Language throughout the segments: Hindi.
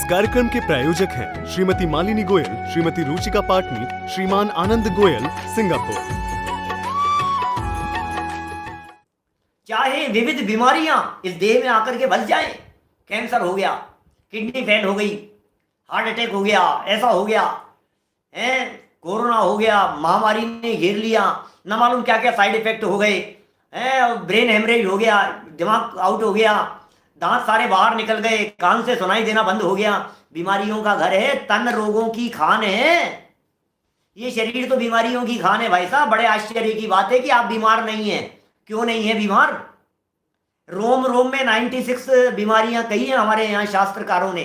कार्यक्रम के प्रायोजक हैं श्रीमती मालिनी गोयल, श्रीमती रुचिका पाटनी, श्रीमान आनंद गोयल, सिंगापुर। चाहे विविध बीमारियां इस देह में आकर के बस जाएं, कैंसर हो गया, किडनी फेल हो गई, हार्ट अटैक हो गया, ऐसा हो गया है, कोरोना हो गया, महामारी ने घेर लिया, न मालूम क्या क्या साइड इफेक्ट हो गए हैं, ब्रेन हेमरेज हो गया, दिमाग आउट हो गया, दांत सारे बाहर निकल गए, कान से सुनाई देना बंद हो गया। बीमारियों का घर है, तन रोगों की खान है। ये शरीर तो बीमारियों की खान है भाई साहब। बड़े आश्चर्य की बात है कि आप बीमार नहीं हैं। क्यों नहीं है बीमार? रोम रोम में 96 बीमारियां कही हैं हमारे यहाँ शास्त्रकारों ने।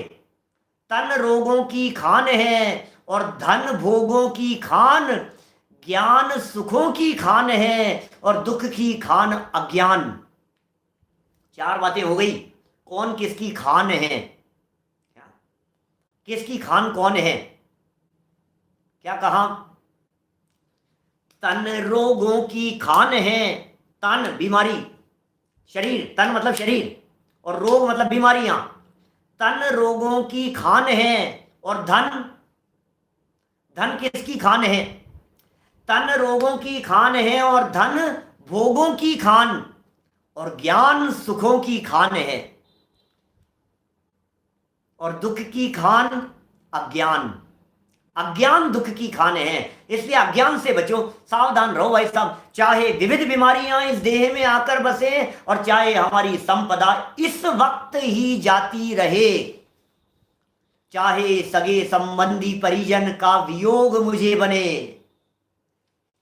तन रोगों की खान है और धन भोगों की खान, ज्ञान सुखों की खान है और दुख की खान अज्ञान। 4 बातें हो गई। कौन किसकी खान है? किसकी खान कौन है? क्या कहा? तन रोगों की खान है। तन बीमारी, शरीर, तन मतलब शरीर और रोग मतलब बीमारियां। तन रोगों की खान है और धन, धन किसकी खान है? तन रोगों की खान है और धन भोगों की खान और ज्ञान सुखों की खान है और दुख की खान अज्ञान। अज्ञान दुख की खान है, इसलिए अज्ञान से बचो, सावधान रहो भाई साहब। चाहे विविध बीमारियां इस देह में आकर बसे और चाहे हमारी संपदा इस वक्त ही जाती रहे, चाहे सगे संबंधी परिजन का वियोग मुझे बने,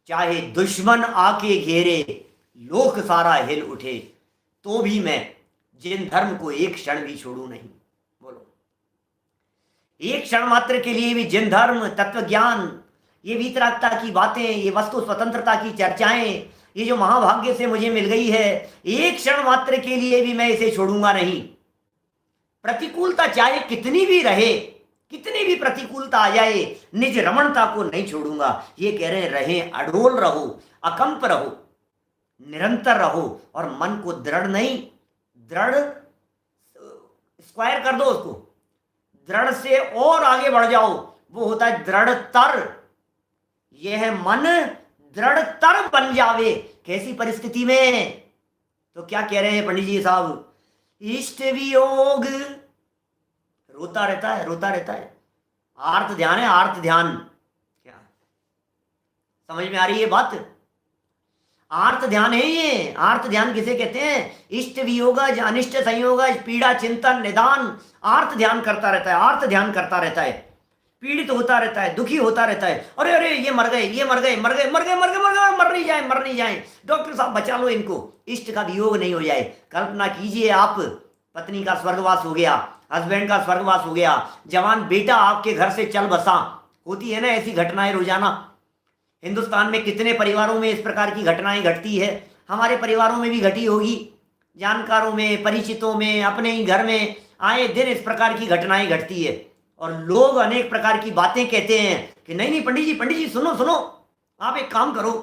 चाहे दुश्मन आके घेरे, लोक सारा हिल उठे, तो भी मैं जिन धर्म को एक क्षण भी छोड़ू नहीं। बोलो, एक क्षण मात्र के लिए भी जिन धर्म, तत्व ज्ञान, ये वीतरागता की बातें, ये वस्तु स्वतंत्रता की चर्चाएं, ये जो महाभाग्य से मुझे मिल गई है, एक क्षण मात्र के लिए भी मैं इसे छोड़ूंगा नहीं। प्रतिकूलता चाहे कितनी भी रहे, कितनी भी प्रतिकूलता आ जाए, निज रमणता को नहीं छोड़ूंगा। ये कह रहे रहें, अडोल रहो, अकंप रहो, निरंतर रहो और मन को दृढ़ नहीं, दृढ़ स्क्वायर कर दो उसको, दृढ़ से और आगे बढ़ जाओ, वो होता है दृढ़तर। यह है मन दृढ़तर बन जावे। कैसी परिस्थिति में? तो क्या कह रहे हैं पंडित जी साहब? इष्ट वियोग, रोता रहता है, रोता रहता है। आर्त ध्यान है, आर्त ध्यान। क्या समझ में आ रही है बात? आर्त ध्यान है ये। आर्त ध्यान किसे कहते हैं? इष्ट वियोगज, अनिष्ट संयोगज, पीड़ा चिंतन निदान। आर्त ध्यान करता रहता है, आर्त ध्यान करता रहता है, पीड़ित होता रहता है, दुखी होता रहता है। अरे अरे ये मर गए, ये मर गए, मर गए, मर गए, मर गए, मर गए, मर नहीं जाए, मर नहीं जाए, डॉक्टर साहब बचा लो इनको, इष्ट का वियोग नहीं हो जाए। कल्पना कीजिए आप, पत्नी का स्वर्गवास हो गया, हस्बैंड का स्वर्गवास हो गया, जवान बेटा आपके घर से चल बसा। होती है ना ऐसी घटनाएं रोजाना। हिंदुस्तान में कितने परिवारों में इस प्रकार की घटनाएं घटती है। हमारे परिवारों में भी घटी होगी, जानकारों में, परिचितों में, अपने ही घर में आए दिन इस प्रकार की घटनाएं घटती है। और लोग अनेक प्रकार की बातें कहते हैं कि नहीं नहीं पंडित जी सुनो सुनो, आप एक काम करो,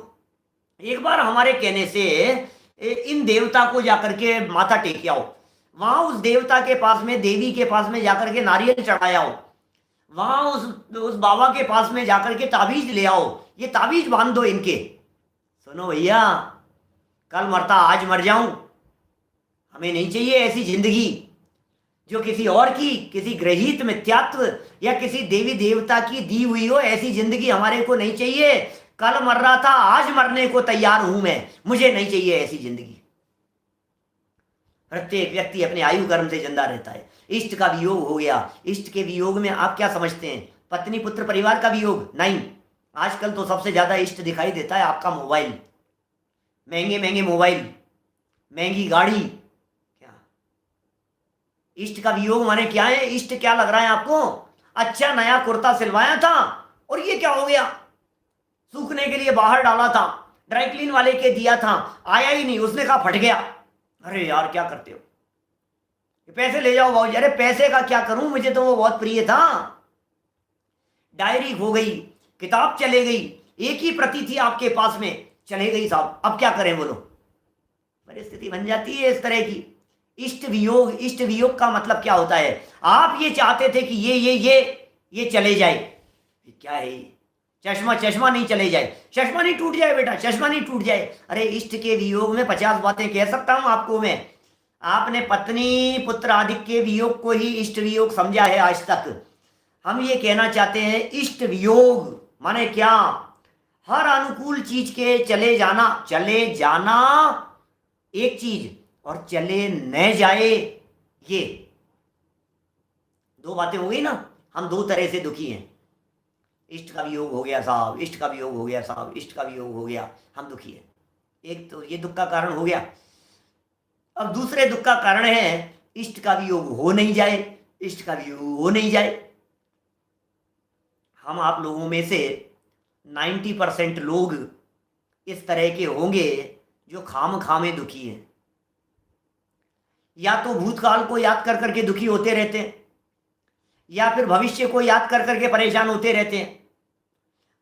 एक बार हमारे कहने से इन देवता को जाकर के माथा टेक आओ, वहां उस देवता के पास में, देवी के पास में जाकर के नारियल चढ़ाया हो, वहां उस बाबा के पास में जाकर के ताबीज ले आओ, ये ताबीज बांध दो इनके। सुनो भैया, कल मरता आज मर जाऊं, हमें नहीं चाहिए ऐसी जिंदगी जो किसी और की, किसी ग्रहित मिथ्यात्व या किसी देवी देवता की दी हुई हो। ऐसी जिंदगी हमारे को नहीं चाहिए। कल मर रहा था, आज मरने को तैयार हूं मैं, मुझे नहीं चाहिए ऐसी जिंदगी। प्रत्येक व्यक्ति अपने आयु कर्म से जिंदा रहता है। इष्ट का वियोग हो गया। इष्ट के वियोग में आप क्या समझते हैं? पत्नी पुत्र परिवार का वियोग? नहीं। आजकल तो सबसे ज्यादा इष्ट दिखाई देता है आपका मोबाइल, महंगे महंगे मोबाइल, महंगी गाड़ी। क्या इष्ट का वियोग माने क्या है? इष्ट क्या लग रहा है आपको? अच्छा नया कुर्ता सिलवाया था और ये क्या हो गया, सूखने के लिए बाहर डाला था, ड्राई क्लीन वाले के दिया था, आया ही नहीं, उसने कहा फट गया। अरे यार क्या करते हो, पैसे ले जाओ भाई। अरे पैसे का क्या करूं, मुझे तो वो बहुत प्रिय था। डायरी खो गई, किताब चले गई, एक ही प्रति थी आपके पास में, चले गई साहब, अब क्या करें बोलो। परिस्थिति बन जाती है इस तरह की। इष्ट वियोग का मतलब क्या होता है? आप ये चाहते थे कि ये चले जाए, क्या है ये? चश्मा नहीं चले जाए, चश्मा नहीं टूट जाए बेटा, चश्मा नहीं टूट जाए। अरे इष्ट के वियोग में 50 बातें कह सकता हूं आपको मैं। आपने पत्नी पुत्र आदि के वियोग को ही इष्ट वियोग समझा है आज तक। हम ये कहना चाहते हैं इष्ट वियोग माने क्या? हर अनुकूल चीज के चले जाना एक चीज, और चले न जाए ये दो बातें हो गई ना। हम दो तरह से दुखी हैं। इष्ट का वियोग हो गया साहब, इष्ट का वियोग हो गया साहब, इष्ट का वियोग हो गया, हम दुखी हैं। एक तो ये दुख का कारण हो गया। अब दूसरे दुख का कारण है इष्ट का वियोग हो नहीं जाए, इष्ट का वियोग हो नहीं जाए। हम आप लोगों में से 90% लोग इस तरह के होंगे जो खाम खामे दुखी हैं। या तो भूतकाल को याद कर करके दुखी होते रहते हैं, या फिर भविष्य को याद कर करके परेशान होते रहते हैं।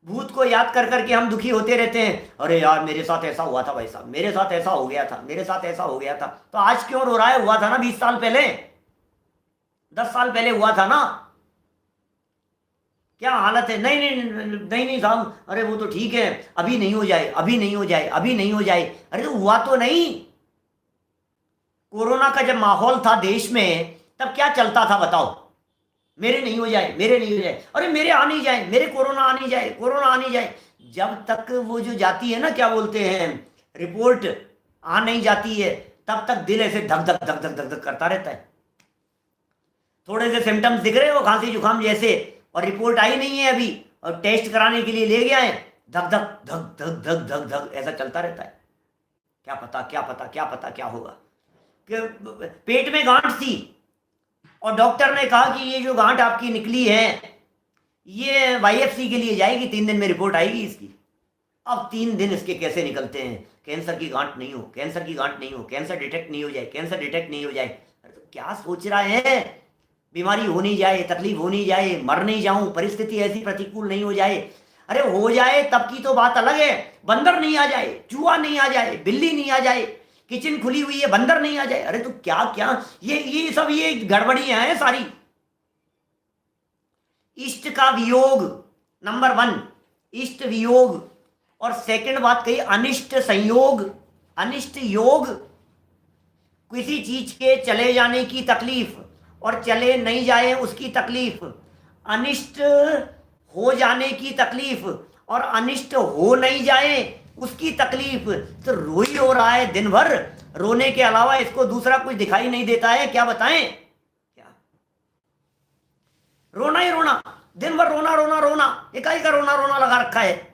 भूत को याद कर करके हम दुखी होते रहते हैं, अरे यार मेरे साथ ऐसा हुआ था भाई साहब, मेरे साथ ऐसा हो गया था, मेरे साथ ऐसा हो गया था। तो आज क्यों रो रहा है? हुआ था ना 20 साल पहले, 10 साल पहले हुआ था ना। क्या हालत है? नहीं नहीं नहीं नहीं साहब, अरे वो तो ठीक है, अभी नहीं हो जाए, अभी नहीं हो जाए, अभी नहीं हो जाए। अरे तो हुआ तो नहीं। कोरोना का जब माहौल था देश में, तब क्या चलता था बताओ? मेरे नहीं हो जाए, मेरे नहीं हो जाए, अरे मेरे आ नहीं जाए, मेरे कोरोना आ नहीं जाए, कोरोना आ नहीं जाए। जब तक वो जो जाती है ना, क्या बोलते हैं, रिपोर्ट आ नहीं जाती है, तब तक दिल ऐसे धक धक धक धक धक धक करता रहता है। थोड़े से सिम्टम्स दिख रहे हो खांसी जुकाम जैसे, और रिपोर्ट आई नहीं है अभी, और टेस्ट कराने के लिए ले गया है, धक धक धक धक धक धक धक ऐसा चलता रहता है। क्या पता क्या पता क्या पता क्या होगा। पेट में गांठ थी और डॉक्टर ने कहा कि ये जो गांठ आपकी निकली है ये वाईएफसी के लिए जाएगी, 3 दिन में रिपोर्ट आएगी इसकी। अब 3 दिन इसके कैसे निकलते हैं? कैंसर की गांठ नहीं हो, कैंसर की गांठ नहीं हो, कैंसर डिटेक्ट नहीं हो जाए, कैंसर डिटेक्ट नहीं हो जाए। अरे तो क्या सोच रहा है? बीमारी हो नहीं जाए, तकलीफ हो नहीं जाए, मर नहीं जाऊं, परिस्थिति ऐसी प्रतिकूल नहीं हो जाए। अरे हो जाए तब की तो बात अलग है। बंदर नहीं आ जाए, चूहा नहीं आ जाए, बिल्ली नहीं आ जाए, किचन खुली हुई है, बंदर नहीं आ जाए। अरे तो क्या क्या ये सब ये गड़बड़ियां हैं सारी। इष्ट का वियोग नंबर 1, इष्ट वियोग। और सेकंड बात कही अनिष्ट संयोग, अनिष्ट योग, किसी चीज के चले जाने की तकलीफ और चले नहीं जाए उसकी तकलीफ, अनिष्ट हो जाने की तकलीफ और अनिष्ट हो नहीं जाए उसकी तकलीफ। तो रो ही रो रहा है दिन भर, रोने के अलावा इसको दूसरा कुछ दिखाई नहीं देता है। क्या बताएं? क्या रोना ही रोना, दिन भर रोना रोना रोना, इकाई का रोना रोना लगा रखा है।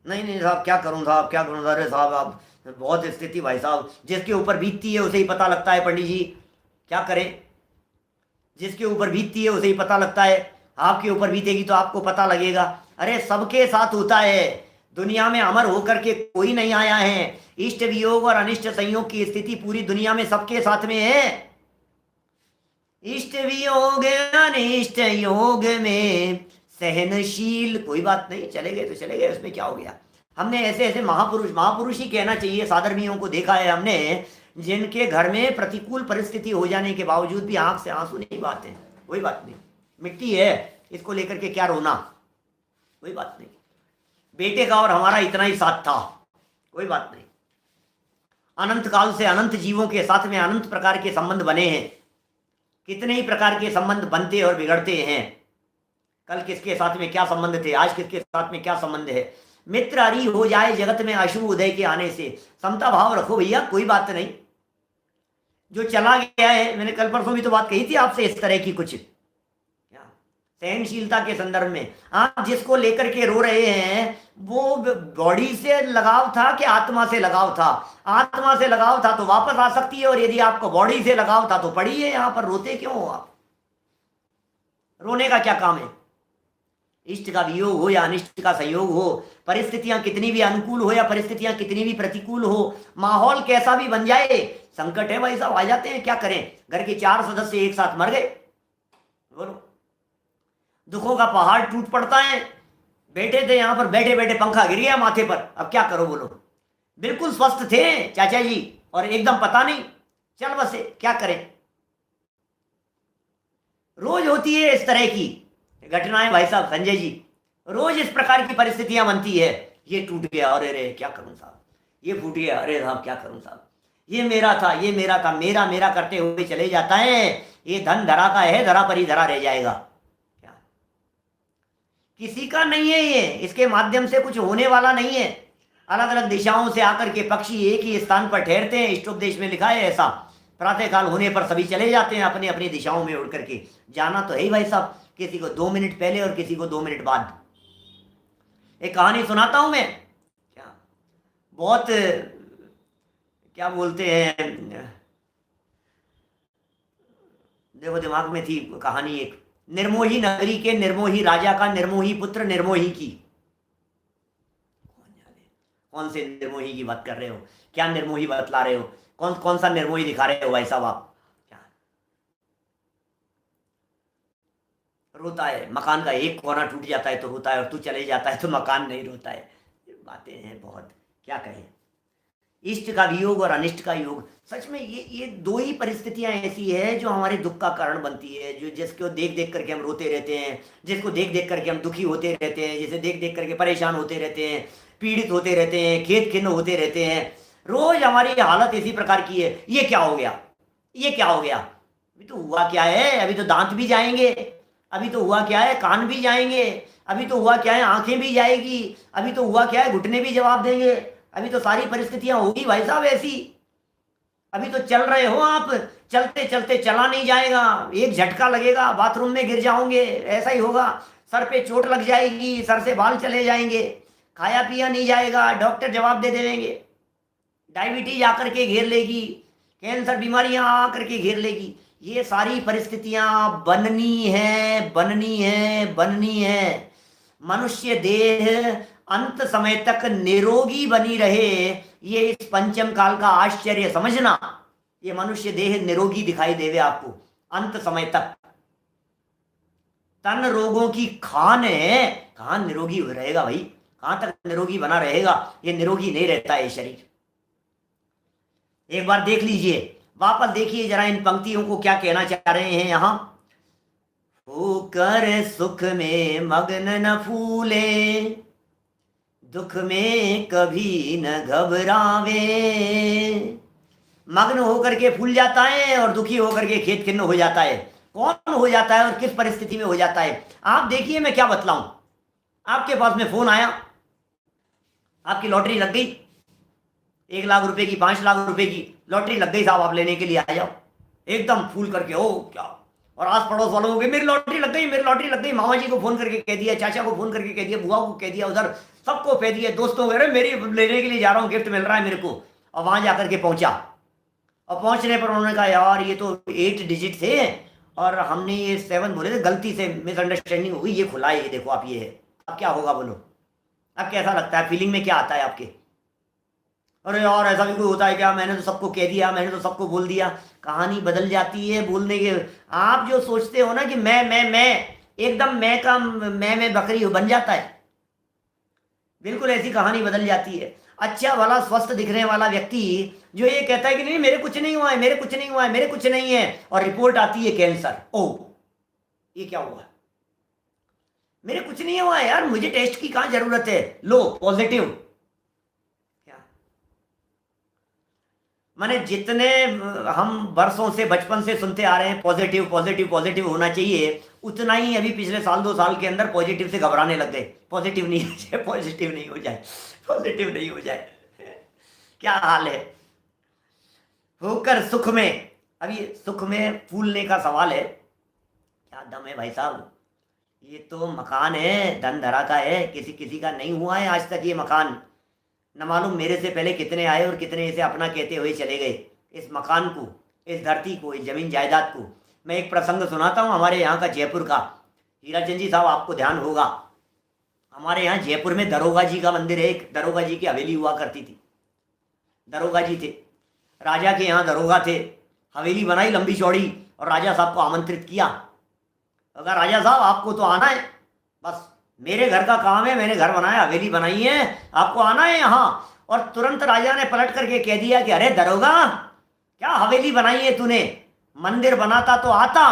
नहीं नहीं साहब क्या करूं साहब, क्या करूं? अरे साहब आप बहुत स्थिति भाई साहब, जिसके ऊपर बीतती है उसे ही पता लगता है पंडित जी, क्या करें? जिसके ऊपर बीतती है उसे ही पता लगता है। आपके ऊपर बीतेगी तो आपको पता लगेगा। अरे सबके साथ होता है, दुनिया में अमर होकर के कोई नहीं आया है। इष्ट वियोग और अनिष्ट संयोग की स्थिति पूरी दुनिया में सबके साथ में है। इष्ट वियोग अनिष्ट योग में सहनशील, कोई बात नहीं, चले गए तो चले गए, उसमें क्या हो गया। हमने ऐसे ऐसे महापुरुष ही कहना चाहिए, साधर्मियों को देखा है हमने, जिनके घर में प्रतिकूल परिस्थिति हो जाने के बावजूद भी आंख से आंसू नहीं बहाते। कोई बात नहीं, मिट्टी है, इसको लेकर के क्या रोना, कोई बात नहीं। बेटे का और हमारा इतना ही साथ था, कोई बात नहीं। अनंत काल से अनंत जीवों के साथ में अनंत प्रकार के संबंध बने हैं। कितने ही प्रकार के संबंध बनते और बिगड़ते हैं। कल किसके साथ में क्या संबंध थे, आज किसके साथ में क्या संबंध है। मित्र हरि हो जाए जगत में अशुभ उदय के आने से, समता भाव रखो भैया, कोई बात नहीं। जो चला गया है, मैंने कल परसों भी तो बात कही थी आपसे इस तरह की कुछ, सहनशीलता के संदर्भ में। आप जिसको लेकर के रो रहे हैं वो बॉडी से लगाव था कि आत्मा से लगाव था? आत्मा से लगाव था तो वापस आ सकती है, और यदि आपको बॉडी से लगाव था तो पड़ी है यहां पर। रोते क्यों हो आप? रोने का क्या काम है? इष्ट का वियोग हो या अनिष्ट का संयोग हो, परिस्थितियां कितनी भी अनुकूल हो या परिस्थितियां कितनी भी प्रतिकूल हो, माहौल कैसा भी बन जाए, संकट है भाई साहब, आ जाते हैं, क्या करें। घर के 4 सदस्य एक साथ मर गए, बोलो, दुखों का पहाड़ टूट पड़ता है। बैठे थे यहां पर, बैठे बैठे पंखा गिर गया माथे पर, अब क्या करो बोलो। बिल्कुल स्वस्थ थे चाचा जी और एकदम पता नहीं, चल बसे, क्या करें। रोज होती है इस तरह की घटनाएं भाई साहब संजय जी, रोज इस प्रकार की परिस्थितियां बनती है। ये टूट गया, अरे रे क्या करूं साहब, ये फूट गया, अरे साहब क्या करूं साहब, ये मेरा था, ये मेरा था, मेरा मेरा करते हुए चले जाता है। ये धन धरा का है, धरा पर ही धरा रह जाएगा। क्या किसी का नहीं है ये, इसके माध्यम से कुछ होने वाला नहीं है। अलग अलग दिशाओं से आकर के पक्षी एक ही स्थान पर ठहरते हैं, इष्टोपदेश में लिखा है ऐसा। प्रातः काल होने पर सभी चले जाते हैं अपनी अपनी दिशाओं में उड़ करके। जाना तो है ही भाई साहब, किसी को 2 मिनट पहले और किसी को 2 मिनट बाद। एक कहानी सुनाता हूं मैं, क्या बहुत क्या बोलते हैं, देखो दिमाग में थी कहानी एक। निर्मोही नगरी के निर्मोही राजा का निर्मोही पुत्र निर्मोही की। कौन जाने कौन से निर्मोही की बात कर रहे हो, क्या निर्मोही बतला रहे हो, कौन कौन सा निर्मोही दिखा रहे हो भाई साहब आप। क्या रोता है, मकान का एक कोना टूट जाता है तो रोता है, और तू चले जाता है तो मकान नहीं रोता है। बातें हैं बहुत, क्या कहें। इष्ट का वियोग और अनिष्ट का योग, सच में ये दो ही परिस्थितियां ऐसी है जो हमारे दुख का कारण बनती है। जो जिसको देख देख करके हम रोते रहते हैं, जिसको देख देख करके हम दुखी होते रहते हैं, जिसे देख देख करके परेशान होते रहते हैं, पीड़ित होते रहते हैं, खेद खिन्न होते रहते हैं। रोज हमारी हालत इसी प्रकार की है। ये क्या हो गया, ये क्या हो गया, अभी तो हुआ क्या है, अभी तो दांत भी जाएंगे, अभी तो हुआ क्या है कान भी जाएंगे, अभी तो हुआ क्या है आंखें भी जाएगी, अभी तो हुआ क्या है घुटने भी जवाब देंगे, अभी तो सारी परिस्थितियां होगी भाई साहब ऐसी। अभी तो चल रहे हो आप, चलते चलते चला नहीं जाएगा, एक झटका लगेगा बाथरूम में गिर जाओगे, ऐसा ही होगा। सर पे चोट लग जाएगी, सर से बाल चले जाएंगे, खाया पिया नहीं जाएगा, डॉक्टर जवाब दे देंगे, डायबिटीज आकर के घेर लेगी, कैंसर बीमारियां आकर के घेर लेगी। ये सारी परिस्थितियां बननी है, बननी है, बननी है। मनुष्य देह अंत समय तक निरोगी बनी रहे, ये इस पंचम काल का आश्चर्य समझना। ये मनुष्य देह निरोगी दिखाई देवे आपको अंत समय तक। तन रोगों की खान है, कहां निरोगी रहेगा भाई, कहां तक निरोगी बना रहेगा, ये निरोगी नहीं रहता है शरीर। एक बार देख लीजिए, वापस देखिए जरा इन पंक्तियों को क्या कहना चाह रहे हैं यहां। होकर सुख में मग्न न फूले, दुख में कभी न घबरावे। मग्न होकर के फूल जाता है और दुखी होकर के खेद खिन्न हो जाता है। कौन हो जाता है और किस परिस्थिति में हो जाता है, आप देखिए। मैं क्या बतलाऊं, आपके पास में फोन आया, आपकी लॉटरी लग गई, 1 लाख रुपए की, 5 लाख रुपए की लॉटरी लग गई साहब, आप लेने के लिए आ जाओ। एकदम फूल करके, ओ क्या, और आस पड़ोस वालों को मेरी लॉटरी लग गई, मेरी लॉटरी लग गई, मामा जी को फोन करके कह दिया, चाचा को फोन करके कह दिया, बुआ को कह दिया, उधर सबको कह दिया, दोस्तों अरे मेरी लेने के लिए जा रहा हूँ, गिफ्ट मिल रहा है मेरे को। और वहां जाकर के पहुंचा, और पहुंचने पर उन्होंने कहा यार ये तो 8 डिजिट थे और हमने ये 7 बोले थे, गलती से मिसअंडरस्टैंडिंग हो गई, ये खुला है, ये देखो आप, ये है। अब क्या होगा बोलो, अब कैसा लगता है, फीलिंग में क्या आता है आपके। अरे यार ऐसा भी कोई होता है क्या, मैंने तो सबको कह दिया, मैंने तो सबको बोल दिया। कहानी बदल जाती है बोलने के। आप जो सोचते हो ना कि मैं, एकदम मैं का मैं बकरी बन जाता है, बिल्कुल ऐसी कहानी बदल जाती है। अच्छा भला स्वस्थ दिखने वाला व्यक्ति जो ये कहता है कि नहीं मेरे कुछ नहीं हुआ है, मेरे कुछ नहीं हुआ है, मेरे कुछ नहीं है, और रिपोर्ट आती है कैंसर, ओ ये क्या हुआ, मेरे कुछ नहीं हुआ है यार, मुझे टेस्ट की कहां जरूरत है, लो पॉजिटिव। माने जितने हम वर्षों से बचपन से सुनते आ रहे हैं पॉजिटिव पॉजिटिव पॉजिटिव होना चाहिए, उतना ही अभी पिछले साल 2 साल के अंदर पॉजिटिव से घबराने लग गए। पॉजिटिव नहीं हो जाए, पॉजिटिव नहीं हो जाए, पॉजिटिव नहीं हो जाए, क्या हाल है। होकर सुख में, अभी सुख में फूलने का सवाल है, क्या दम है भाई साहब। ये तो मकान है, धन धरा का है, किसी किसी का नहीं हुआ है आज तक ये मकान। न मालूम मेरे से पहले कितने आए और कितने इसे अपना कहते हुए चले गए। इस मकान को, इस धरती को, इस जमीन जायदाद को। मैं एक प्रसंग सुनाता हूँ हमारे यहाँ का, जयपुर का। हीराचंद जी साहब आपको ध्यान होगा, हमारे यहाँ जयपुर में दरोगा जी का मंदिर है, एक दरोगा जी की हवेली हुआ करती थी। दरोगा जी थे, राजा के यहाँ दरोगा थे, हवेली बनाई लंबी चौड़ी और राजा साहब को आमंत्रित किया। अगर राजा साहब आपको तो आना है, बस मेरे घर का काम है, मैंने घर बनाया, हवेली बनाई है, आपको आना है यहाँ। और तुरंत राजा ने पलट करके कह दिया कि अरे दरोगा, क्या हवेली बनाई है तूने? मंदिर बनाता तो आता,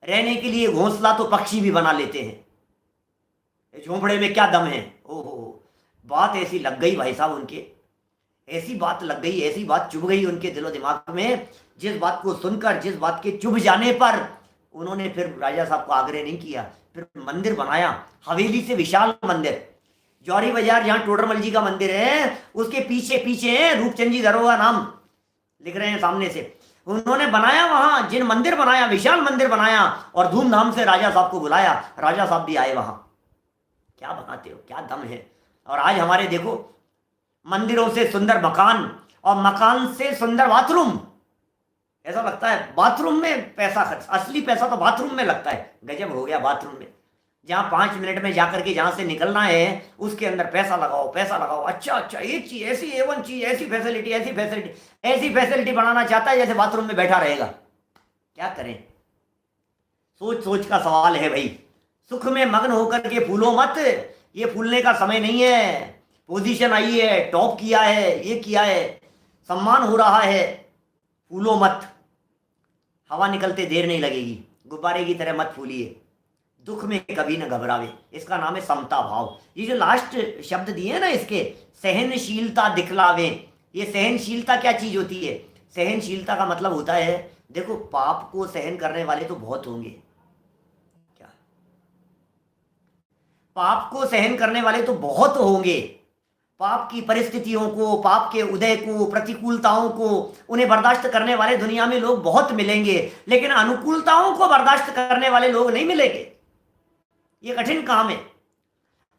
रहने के लिए घोंसला तो पक्षी भी बना लेते हैं, झोंपड़े में क्या दम है? ओहो, बात ऐसी लग गई भाई साहब उनके, ऐसी बात लग गई, ऐसी बात चुभ गई उनके दिलो दिमाग में, जिस बात को सुनकर, जिस बात के चुभ जाने पर उन्होंने फिर राजा साहब को आग्रह नहीं किया, फिर मंदिर बनाया, हवेली से विशाल मंदिर। जौहरी बाजार जहां टोडरमल जी का मंदिर है, उसके पीछे पीछे रूपचंद जी दरोगा नाम लिख रहे हैं सामने से, उन्होंने बनाया वहां, जिन मंदिर बनाया, विशाल मंदिर बनाया, और धूमधाम से राजा साहब को बुलाया, राजा साहब भी आए वहां। क्या बनाते हो, क्या दम है। और आज हमारे देखो, मंदिरों से सुंदर मकान, और मकान से सुंदर बाथरूम। ऐसा लगता है बाथरूम में पैसा खर्च, असली पैसा तो बाथरूम में लगता है। गजब हो गया बाथरूम में, जहां 5 मिनट में जाकर के जहां से निकलना है उसके अंदर पैसा लगाओ, पैसा लगाओ। अच्छा अच्छा, एक चीज ऐसी, A1 चीज, ऐसी फैसिलिटी, ऐसी फैसिलिटी, ऐसी फैसिलिटी बनाना चाहता है जैसे बाथरूम में बैठा रहेगा। क्या करें, सोच सोच का सवाल है भाई। सुख में मग्न होकर के फूलो मत, ये फूलने का समय नहीं है। पोजीशन आई है, टॉप किया है, ये किया है, सम्मान हो रहा है, फूलो मत। हवा निकलते देर नहीं लगेगी, गुब्बारे की तरह मत फूलिए। दुख में कभी न घबरावे, इसका नाम है समता भाव। ये जो लास्ट शब्द दिए ना इसके, सहनशीलता दिखलावे, ये सहनशीलता क्या चीज होती है? सहनशीलता का मतलब होता है, देखो पाप को सहन करने वाले तो बहुत होंगे, क्या पाप को सहन करने वाले तो बहुत होंगे। पाप की परिस्थितियों को, पाप के उदय को, प्रतिकूलताओं को, उन्हें बर्दाश्त करने वाले दुनिया में लोग बहुत मिलेंगे, लेकिन अनुकूलताओं को बर्दाश्त करने वाले लोग नहीं मिलेंगे। ये कठिन काम है।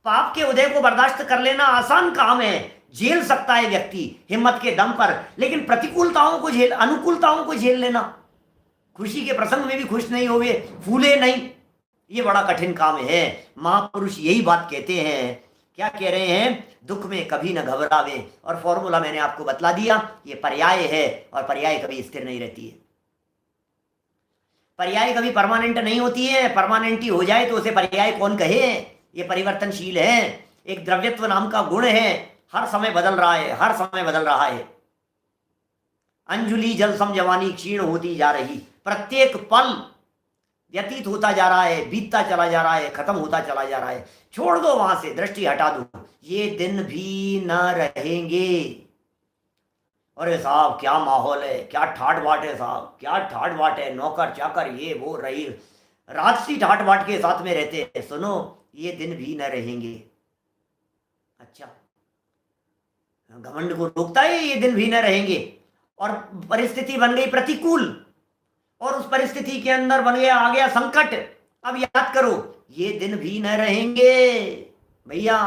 पाप के उदय को बर्दाश्त कर लेना आसान काम है, झेल सकता है व्यक्ति हिम्मत के दम पर, लेकिन प्रतिकूलताओं को झेल, अनुकूलताओं को झेल लेना, खुशी के प्रसंग में भी खुश नहीं होवे, फूले नहीं, ये बड़ा कठिन काम है। महापुरुष यही बात कहते हैं। क्या कह रहे हैं? दुख में कभी न घबरावे। और फॉर्मूला मैंने आपको बतला दिया, ये पर्याय है, और पर्याय कभी स्थिर नहीं रहती है। पर्याय कभी परमानेंट नहीं होती है। परमानेंट ही हो जाए तो उसे पर्याय कौन कहे? ये परिवर्तनशील है। एक द्रव्यत्व नाम का गुण है, हर समय बदल रहा है, हर समय बदल रहा है। अंजुली जल सम जवानी क्षीण होती जा रही, प्रत्येक पल व्यतीत होता जा रहा है, बीतता चला जा रहा है, खत्म होता चला जा रहा है। छोड़ दो वहां से, दृष्टि हटा दो, ये दिन भी न रहेंगे। अरे साहब क्या माहौल है, क्या ठाट बाट है साहब, क्या ठाट बाट है, नौकर चाकर ये वो रही राजसी ठाट बाट के साथ में रहते हैं। सुनो, ये दिन भी न रहेंगे। अच्छा, घमंड को रोकता है ये दिन भी न रहेंगे, और परिस्थिति बन गई प्रतिकूल, और उस परिस्थिति के अंदर बन गया, आ गया संकट। अब याद करो, ये दिन भी न रहेंगे भैया,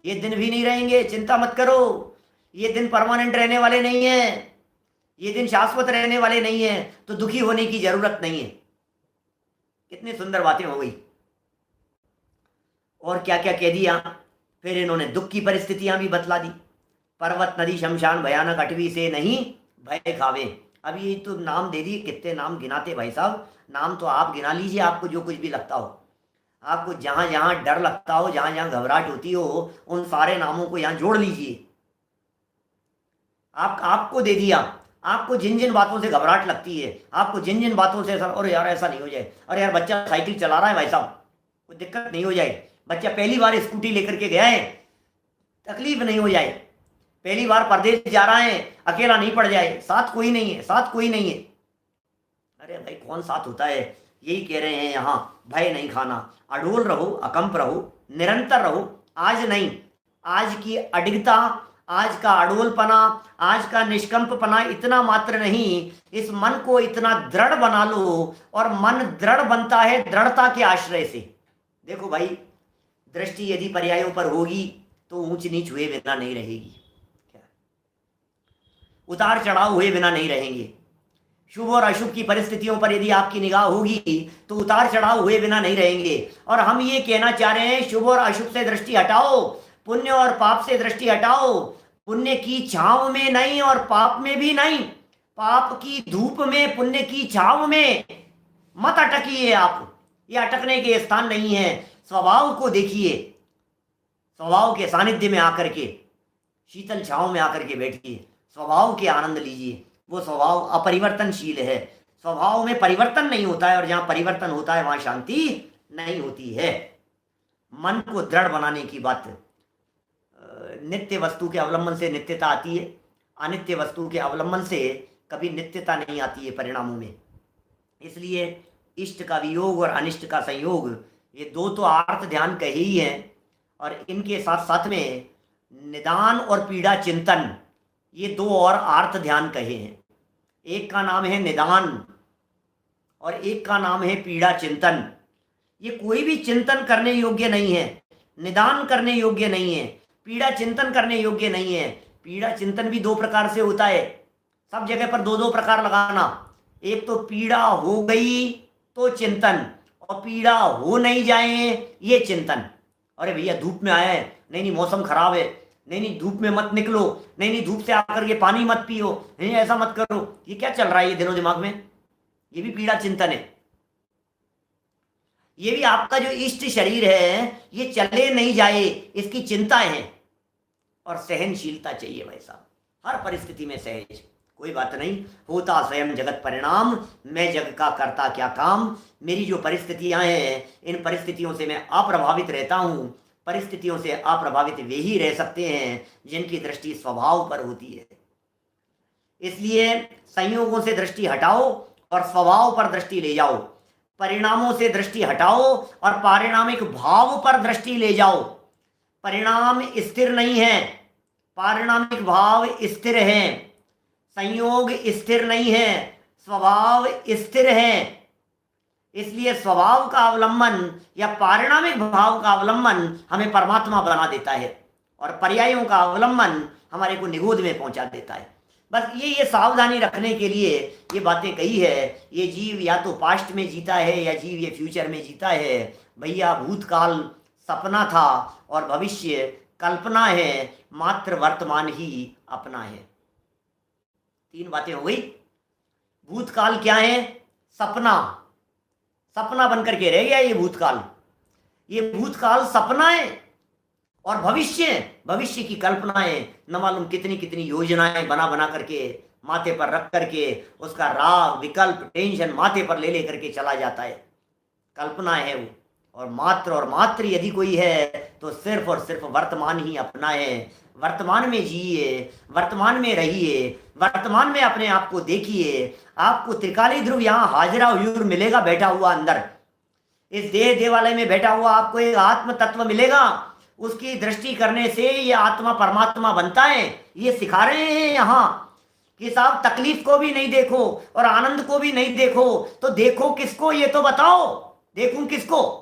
ये दिन भी नहीं रहेंगे, चिंता मत करो। ये दिन परमानेंट रहने वाले नहीं है, ये दिन शाश्वत रहने वाले नहीं है, तो दुखी होने की जरूरत नहीं है। कितनी सुंदर बातें हो गई। और क्या क्या कह दिया फिर इन्होंने, दुख की परिस्थितियां भी बतला दी। पर्वत नदी शमशान भयानक अटवी से नहीं भय खावे। अब ये तो नाम दे दिए, कितने नाम गिनाते भाई साहब। नाम तो आप गिना लीजिए, आपको जो कुछ भी लगता हो, आपको जहां जहां डर लगता हो, जहां जहां घबराहट होती हो, उन सारे नामों को यहां जोड़ लीजिए। आपको दे दिया, आपको जिन जिन बातों से घबराहट लगती है, आपको जिन जिन बातों से अरे यार ऐसा नहीं हो जाए, अरे यार बच्चा साइकिल चला रहा है भाई साहब, कोई दिक्कत नहीं हो जाए, बच्चा पहली बार स्कूटी लेकर के गया है, तकलीफ नहीं हो जाए, पहली बार परदेश जा रहा है, अकेला नहीं पड़ जाए, साथ कोई नहीं है, साथ कोई नहीं है। अरे भाई कौन साथ होता है? यही कह रहे हैं यहाँ, भय नहीं खाना, अडोल रहो, अकंप रहो, निरंतर रहो। आज नहीं, आज की अडिगता, आज का अडोलपना, आज का निष्कंपपना इतना मात्र नहीं, इस मन को इतना दृढ़ बना लो। और मन दृढ़ बनता है दृढ़ता के आश्रय से। देखो भाई, दृष्टि यदि पर्यायों पर होगी तो ऊंच नीच हुए बिना नहीं रहेगी, क्या उतार चढ़ाव हुए बिना नहीं रहेंगे। शुभ और अशुभ की परिस्थितियों पर यदि आपकी निगाह होगी तो उतार चढ़ाव हुए बिना नहीं रहेंगे। और हम ये कहना चाह रहे हैं, शुभ और अशुभ से दृष्टि हटाओ, पुण्य और पाप से दृष्टि हटाओ। पुण्य की छांव में नहीं और पाप में भी नहीं, पाप की धूप में, पुण्य की छांव में मत अटकिए आप। ये अटकने के स्थान नहीं है। स्वभाव को देखिए, स्वभाव के सानिध्य में आकर के, शीतल छांव में आकर के बैठिए, स्वभाव के आनंद लीजिए। वो स्वभाव अपरिवर्तनशील है। स्वभाव में परिवर्तन नहीं होता है, और जहां परिवर्तन होता है वहां शांति नहीं होती है। मन को दृढ़ बनाने की बात, नित्य वस्तु के अवलंबन से नित्यता आती है, अनित्य वस्तु के अवलंबन से कभी नित्यता नहीं आती है परिणामों में। इसलिए इष्ट का वियोग और अनिष्ट का संयोग, ये दो तो आर्त ध्यान कहे ही हैं, और इनके साथ साथ में निदान और पीड़ा चिंतन, ये दो और आर्त ध्यान कहे हैं। एक का नाम है निदान और एक का नाम है पीड़ा चिंतन। ये कोई भी चिंतन करने योग्य नहीं है, निदान करने योग्य नहीं है, पीड़ा चिंतन करने योग्य नहीं है। पीड़ा चिंतन भी दो प्रकार से होता है, सब जगह पर दो दो प्रकार लगाना। एक तो पीड़ा हो गई तो चिंतन, और पीड़ा हो नहीं जाए ये चिंतन। अरे भैया धूप में आया है, नहीं नहीं मौसम खराब है, नहीं नहीं धूप में मत निकलो, नहीं नहीं धूप से आकर के पानी मत पियो, नहीं ऐसा मत करो, ये क्या चल रहा है ये दिनों दिमाग में? ये भी पीड़ा चिंतन है। ये भी आपका जो इष्ट शरीर है ये चले नहीं जाए इसकी चिंता है। और सहनशीलता चाहिए भाई साहब, हर परिस्थिति में सहज, कोई बात नहीं, होता स्वयं जगत परिणाम, मैं जग का करता क्या काम। मेरी जो परिस्थितियां हैं इन परिस्थितियों से मैं अप्रभावित रहता हूं। परिस्थितियों से अप्रभावित वे ही रह सकते हैं जिनकी दृष्टि स्वभाव पर होती है। इसलिए संयोगों से दृष्टि हटाओ और स्वभाव पर दृष्टि ले जाओ। परिणामों से दृष्टि हटाओ और पारिणामिक भाव पर दृष्टि ले जाओ। परिणाम स्थिर नहीं है, पारिणामिक भाव स्थिर है। संयोग स्थिर नहीं है, स्वभाव स्थिर है। इसलिए स्वभाव का अवलंबन या पारिणामिक भाव का अवलंबन हमें परमात्मा बना देता है, और पर्यायों का अवलंबन हमारे को निगोद में पहुंचा देता है। बस ये सावधानी रखने के लिए ये बातें कही है। ये जीव या तो पास्ट में जीता है या जीव ये फ्यूचर में जीता है। भैया भूतकाल सपना था और भविष्य कल्पना है, मात्र वर्तमान ही अपना है। तीन बातें हो गई। भूतकाल क्या है? सपना, सपना बनकर के रह गया ये भूतकाल। ये भूतकाल सपना है, और भविष्य, भविष्य की कल्पना है। न मालूम कितनी कितनी योजनाएं बना बना करके माथे पर रख करके उसका राग विकल्प टेंशन माथे पर ले लेकर के चला जाता है। कल्पना है वो, और मात्र यदि कोई है तो सिर्फ और सिर्फ वर्तमान ही अपना है। वर्तमान में जिए, वर्तमान में रहिए, वर्तमान में अपने आप को देखिए। आपको त्रिकाली ध्रुव यहाँ हाजिरा हुजूर मिलेगा बैठा हुआ अंदर। इस देह देवालय में बैठा हुआ आपको एक आत्म तत्व मिलेगा। उसकी दृष्टि करने से ये आत्मा परमात्मा बनता है। ये सिखा रहे हैं यहाँ कि साहब तकलीफ को भी नहीं देखो और आनंद को भी नहीं देखो, तो देखो किसको ये तो बताओ, देखूं किसको?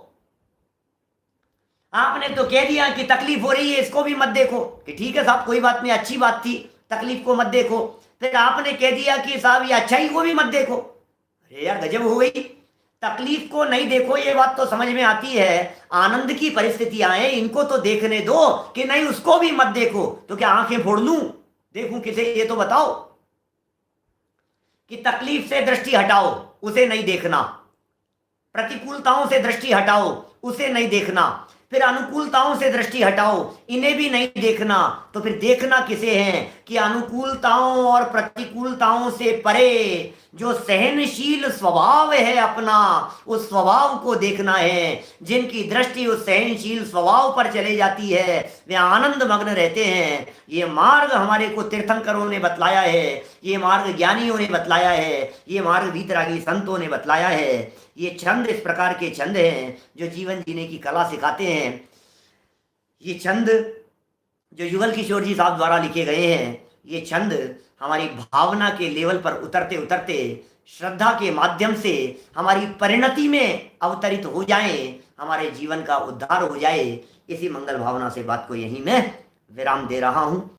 आपने तो कह दिया कि तकलीफ हो रही है इसको भी मत देखो, कि ठीक है साहब कोई बात नहीं, अच्छी बात थी, तकलीफ को मत देखो। फिर आपने कह दिया कि साहब ये अच्छाई को भी मत देखो। अरे यार गजब हो गई। तकलीफ को नहीं देखो ये बात तो समझ में आती है, आनंद की परिस्थितियां हैं इनको तो देखने दो, कि नहीं उसको भी मत देखो। तो क्या आंखें फोड़ लूं, देखूं किसे ये तो बताओ? कि तकलीफ से दृष्टि हटाओ, उसे नहीं देखना। प्रतिकूलताओं से दृष्टि हटाओ, उसे नहीं देखना। फिर अनुकूलताओं से दृष्टि हटाओ, इन्हें भी नहीं देखना। तो फिर देखना किसे है? कि अनुकूलताओं और प्रतिकूलताओं से परे जो सहनशील स्वभाव है अपना, उस स्वभाव को देखना है। जिनकी दृष्टि उस सहनशील स्वभाव पर चले जाती है वे आनंद मग्न रहते हैं। ये मार्ग हमारे को तीर्थंकरों ने बतलाया है, ये मार्ग ज्ञानियों ने बतलाया है, ये मार्ग भीतरागी संतों ने बतलाया है। ये छंद इस प्रकार के छंद हैं जो जीवन जीने की कला सिखाते हैं। ये छंद जो युगल किशोर जी साहब द्वारा लिखे गए हैं, ये छंद हमारी भावना के लेवल पर उतरते उतरते श्रद्धा के माध्यम से हमारी परिणति में अवतरित हो जाएं, हमारे जीवन का उद्धार हो जाए। इसी मंगल भावना से बात को यहीं मैं विराम दे रहा हूँ।